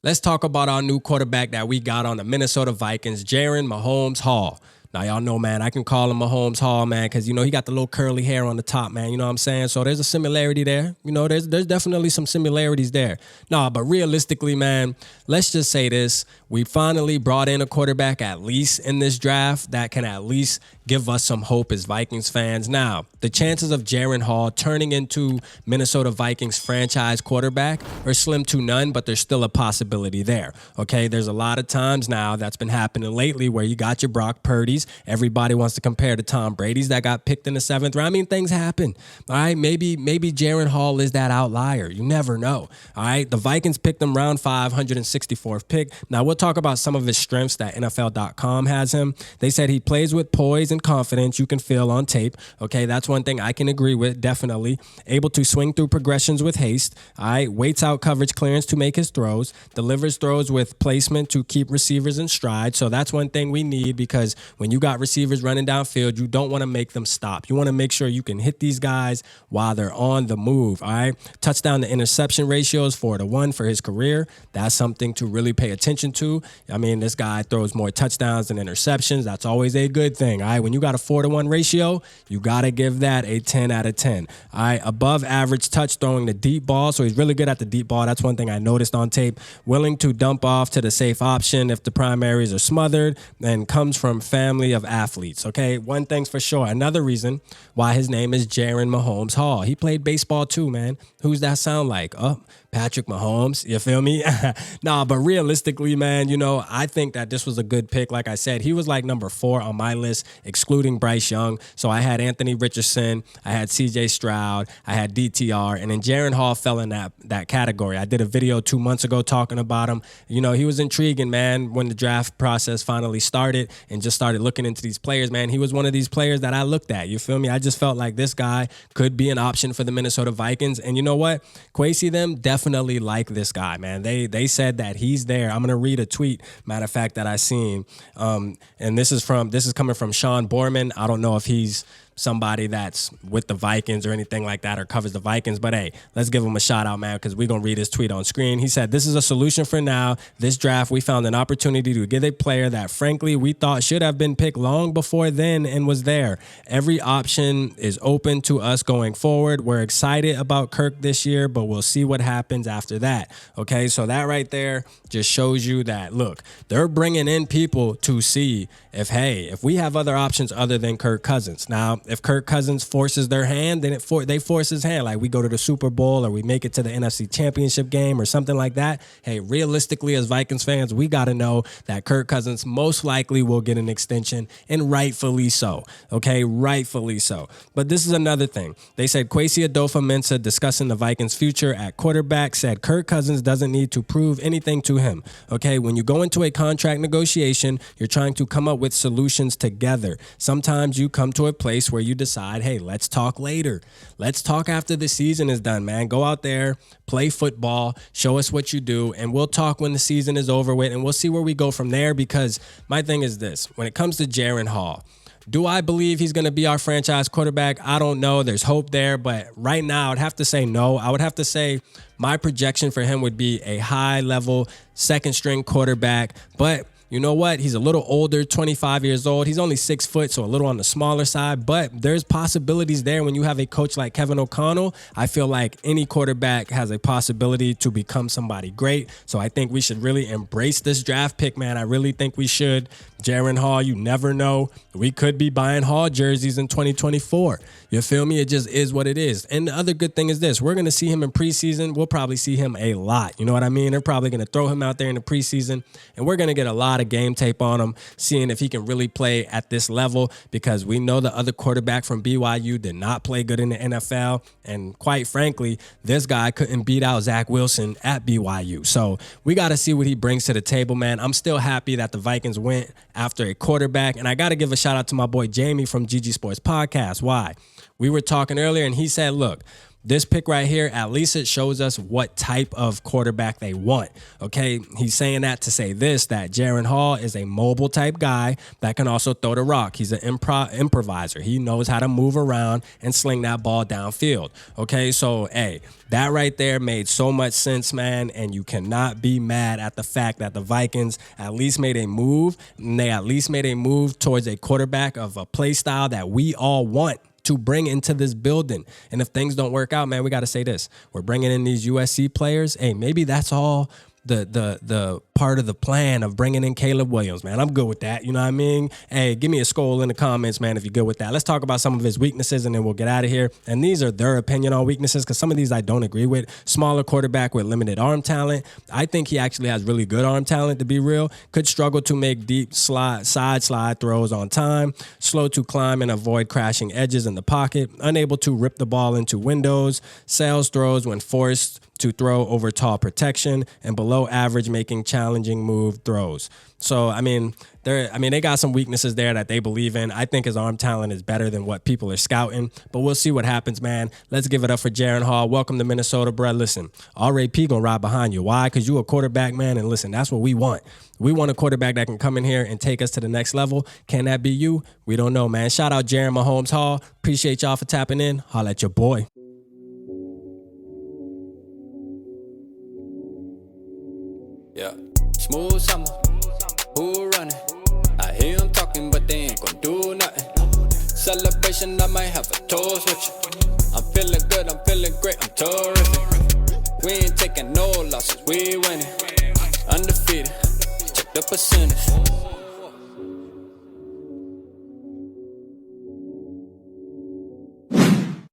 Let's talk about our new quarterback that we got on the Minnesota Vikings, Jaren Mahomes Hall. Now, y'all know, man, I can call him Mahomes Hall, man, because, he got the little curly hair on the top, man. You know what I'm saying? So there's a similarity there. There's definitely some similarities there. No, but realistically, man, let's just say this. We finally brought in a quarterback, at least in this draft, that can at least give us some hope as Vikings fans. Now, the chances of Jaren Hall turning into Minnesota Vikings franchise quarterback are slim to none, but there's still a possibility there. Okay, there's a lot of times now that's been happening lately where you got your Brock Purdy's. Everybody wants to compare to Tom Brady's that got picked in the 7th round. I mean, things happen. All right, maybe Jaren Hall is that outlier. You never know. All right, the Vikings picked him round 5, 164th pick. Now, we'll talk about some of his strengths that NFL.com has him. They said he plays with poise and confidence you can feel on tape. Okay, that's one thing I can agree with, definitely. Able to swing through progressions with haste. All right, waits out coverage clearance to make his throws. Delivers throws with placement to keep receivers in stride. So that's one thing we need, because when you got receivers running downfield, you don't want to make them stop. You want to make sure you can hit these guys while they're on the move. All right, touchdown to interception ratios 4-1 for his career. That's something to really pay attention to. I mean, this guy throws more touchdowns than interceptions. That's always a good thing. All right, when you got a 4-1 ratio, you got to give that a 10 out of 10. All right, above average touch throwing the deep ball. So he's really good at the deep ball. That's one thing I noticed on tape. Willing to dump off to the safe option if the primaries are smothered, and comes from family of athletes. Okay, one thing's for sure. Another reason why his name is Jaren Mahomes Hall. He played baseball too, man. Who's that sound like? Patrick Mahomes, you feel me? Nah, but realistically, man, I think that this was a good pick. Like I said, he was like number 4 on my list, excluding Bryce Young. So I had Anthony Richardson, I had CJ Stroud, I had DTR, and then Jaren Hall fell in that category. I did a video 2 months ago talking about him. He was intriguing, man, when the draft process finally started and just started looking into these players, man. He was one of these players that I looked at, you feel me? I just felt like this guy could be an option for the Minnesota Vikings. And you know what? Kwesi them definitely like this guy, man. They said that he's there. I'm gonna read a tweet, matter of fact, that I seen. And this is coming from Sean Borman. I don't know if he's somebody that's with the Vikings or anything like that or covers the Vikings, but hey, let's give him a shout out, man, because we're going to read his tweet on screen. He said, "This is a solution for now. This draft, we found an opportunity to get a player that frankly we thought should have been picked long before then and was there. Every option is open to us going forward. We're excited about Kirk this year, but we'll see what happens after that." Okay, so that right there just shows you that, look, they're bringing in people to see if we have other options other than Kirk Cousins. Now, if Kirk Cousins forces their hand, then they force his hand. Like we go to the Super Bowl or we make it to the NFC Championship game or something like that. Hey, realistically, as Vikings fans, we got to know that Kirk Cousins most likely will get an extension, and rightfully so. Okay, rightfully so. But this is another thing. They said Kwesi Adolfo-Mensah, discussing the Vikings' future at quarterback, said Kirk Cousins doesn't need to prove anything to him. Okay, when you go into a contract negotiation, you're trying to come up with solutions together. Sometimes you come to a place where you decide, hey, let's talk later. Let's talk after the season is done, man. Go out there, play football, show us what you do, and we'll talk when the season is over with, and we'll see where we go from there. Because my thing is this, when it comes to Jaren Hall, do I believe he's going to be our franchise quarterback? I don't know. There's hope there, but right now I'd have to say no. I would have to say my projection for him would be a high-level second-string quarterback, but you know what? He's a little older, 25 years old. He's only 6 foot, so a little on the smaller side, but there's possibilities there when you have a coach like Kevin O'Connell. I feel like any quarterback has a possibility to become somebody great, so I think we should really embrace this draft pick, man. I really think we should. Jaren Hall, you never know. We could be buying Hall jerseys in 2024. You feel me? It just is what it is. And the other good thing is this. We're going to see him in preseason. We'll probably see him a lot. You know what I mean? They're probably going to throw him out there in the preseason, and we're going to get a lot of game tape on him, seeing if he can really play at this level, because we know the other quarterback from BYU did not play good in the NFL. And quite frankly, this guy couldn't beat out Zach Wilson at BYU. So we got to see what he brings to the table, man. I'm still happy that the Vikings went after a quarterback. And I got to give a shout out to my boy Jamie from GG Sports Podcast. Why? We were talking earlier and he said, look, this pick right here, at least it shows us what type of quarterback they want. Okay, he's saying that to say this, that Jaren Hall is a mobile type guy that can also throw the rock. He's an improviser. He knows how to move around and sling that ball downfield. Okay, so hey, that right there made so much sense, man, and you cannot be mad at the fact that the Vikings at least made a move, and they at least made a move towards a quarterback of a play style that we all want to bring into this building. And if things don't work out, man, we got to say this. We're bringing in these USC players. Hey, maybe that's all the part of the plan of bringing in Caleb Williams, man. I'm good with that. You know what I mean? Hey, give me a skull in the comments, man, if you're good with that. Let's talk about some of his weaknesses, and then we'll get out of here. And these are their opinion on weaknesses, because some of these I don't agree with. Smaller quarterback with limited arm talent. I think he actually has really good arm talent, to be real. Could struggle to make deep side slide throws on time. Slow to climb and avoid crashing edges in the pocket. Unable to rip the ball into windows. Sails throws when forced to throw over tall protection, and below average making challenging move throws. So, I mean, they got some weaknesses there that they believe in. I think his arm talent is better than what people are scouting, but we'll see what happens, man. Let's give it up for Jaren Hall. Welcome to Minnesota, bro. Listen, RAP gonna ride behind you. Why? Because you a quarterback, man, and listen, that's what we want. We want a quarterback that can come in here and take us to the next level. Can that be you? We don't know, man. Shout out Jaren Mahomes Hall. Appreciate y'all for tapping in. Holla at your boy. Yeah, smooth summer, who running? I hear them talking, but they ain't gon' do nothing. Celebration, I might have a toast with you. I'm feeling good, I'm feeling great, I'm terrific. We ain't taking no losses, we winning. Undefeated, check the percentage.